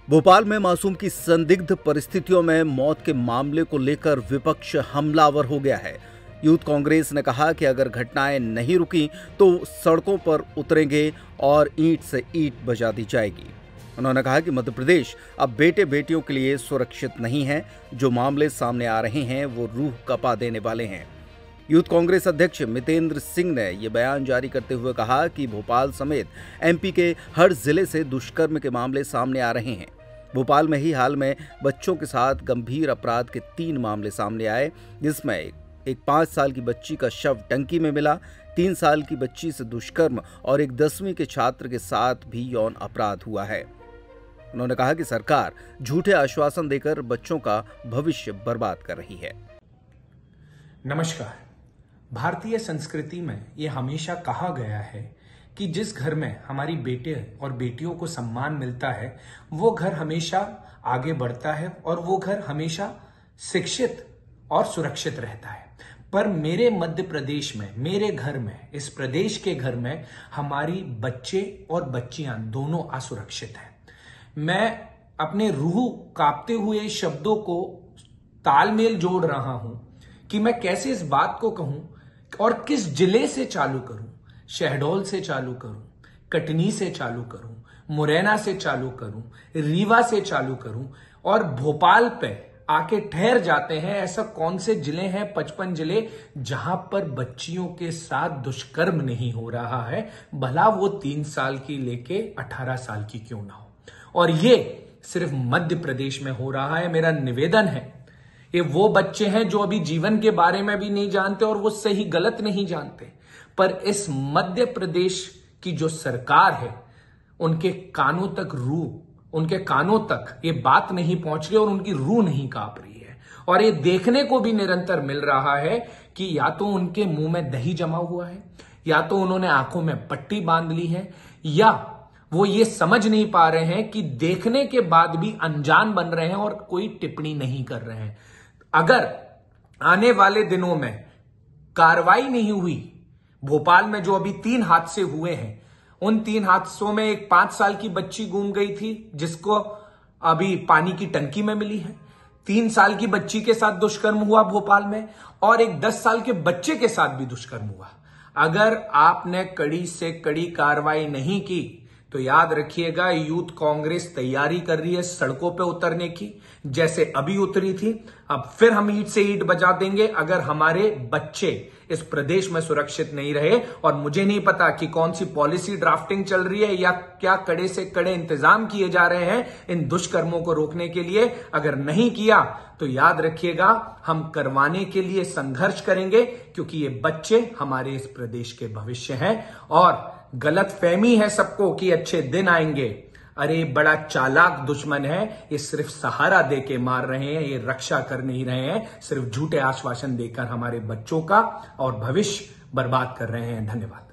भोपाल में मासूम की संदिग्ध परिस्थितियों में मौत के मामले को लेकर विपक्ष हमलावर हो गया है। यूथ कांग्रेस ने कहा कि अगर घटनाएं नहीं रुकी तो सड़कों पर उतरेंगे और ईंट से ईंट बजा दी जाएगी। उन्होंने कहा कि मध्य प्रदेश अब बेटे बेटियों के लिए सुरक्षित नहीं है। जो मामले सामने आ रहे हैं वो रूह कपा देने वाले हैं। यूथ कांग्रेस अध्यक्ष मितेंद्र सिंह ने यह बयान जारी करते हुए कहा कि भोपाल समेत एमपी के हर जिले से दुष्कर्म के मामले सामने आ रहे हैं। भोपाल में ही हाल में बच्चों के साथ गंभीर अपराध के 3 मामले सामने आए, जिसमें एक 5 साल की बच्ची का शव टंकी में मिला, 3 साल की बच्ची से दुष्कर्म और एक 10वीं के छात्र के साथ भी यौन अपराध हुआ है। उन्होंने कहा कि सरकार झूठे आश्वासन देकर बच्चों का भविष्य बर्बाद कर रही है। नमस्कार। भारतीय संस्कृति में यह हमेशा कहा गया है कि जिस घर में हमारी बेटे और बेटियों को सम्मान मिलता है वो घर हमेशा आगे बढ़ता है और वो घर हमेशा शिक्षित और सुरक्षित रहता है। पर मेरे मध्य प्रदेश में, मेरे घर में, इस प्रदेश के घर में हमारी बच्चे और बच्चियां दोनों असुरक्षित हैं। मैं अपने रूह कांपते हुए शब्दों को तालमेल जोड़ रहा हूं कि मैं कैसे इस बात को कहूं और किस जिले से चालू करूं। शहडोल से चालू करूं, कटनी से चालू करूं, मुरैना से चालू करूं, रीवा से चालू करूं और भोपाल पे आके ठहर जाते हैं। ऐसा कौन से जिले हैं, 55 जिले, जहां पर बच्चियों के साथ दुष्कर्म नहीं हो रहा है, भला वो 3 साल की लेके 18 साल की क्यों ना हो। और ये सिर्फ मध्य प्रदेश में हो रहा है। मेरा निवेदन है, ये वो बच्चे हैं जो अभी जीवन के बारे में भी नहीं जानते और वो सही गलत नहीं जानते, पर इस मध्य प्रदेश की जो सरकार है उनके कानों तक ये बात नहीं पहुंच रही और उनकी रूह नहीं कांप रही है। और ये देखने को भी निरंतर मिल रहा है कि या तो उनके मुंह में दही जमा हुआ है, या तो उन्होंने आंखों में पट्टी बांध ली है, या वो ये समझ नहीं पा रहे हैं कि देखने के बाद भी अनजान बन रहे हैं और कोई टिप्पणी नहीं कर रहे हैं। अगर आने वाले दिनों में कार्रवाई नहीं हुई, भोपाल में जो अभी 3 हादसे हुए हैं, उन 3 हादसों में एक 5 साल की बच्ची गुम गई थी जिसको अभी पानी की टंकी में मिली है, 3 साल की बच्ची के साथ दुष्कर्म हुआ भोपाल में और एक 10 साल के बच्चे के साथ भी दुष्कर्म हुआ। अगर आपने कड़ी से कड़ी कार्रवाई नहीं की तो याद रखिएगा, यूथ कांग्रेस तैयारी कर रही है सड़कों पे उतरने की, जैसे अभी उतरी थी। अब फिर हम ईंट से ईंट बजा देंगे अगर हमारे बच्चे इस प्रदेश में सुरक्षित नहीं रहे। और मुझे नहीं पता कि कौन सी पॉलिसी ड्राफ्टिंग चल रही है या क्या कड़े से कड़े इंतजाम किए जा रहे हैं इन दुष्कर्मों को रोकने के लिए। अगर नहीं किया तो याद रखिएगा, हम करवाने के लिए संघर्ष करेंगे, क्योंकि ये बच्चे हमारे इस प्रदेश के भविष्य हैं। और गलतफहमी है सबको कि अच्छे दिन आएंगे। अरे बड़ा चालाक दुश्मन है, ये सिर्फ सहारा देके मार रहे हैं, ये रक्षा कर नहीं रहे हैं, सिर्फ झूठे आश्वासन देकर हमारे बच्चों का और भविष्य बर्बाद कर रहे हैं। धन्यवाद।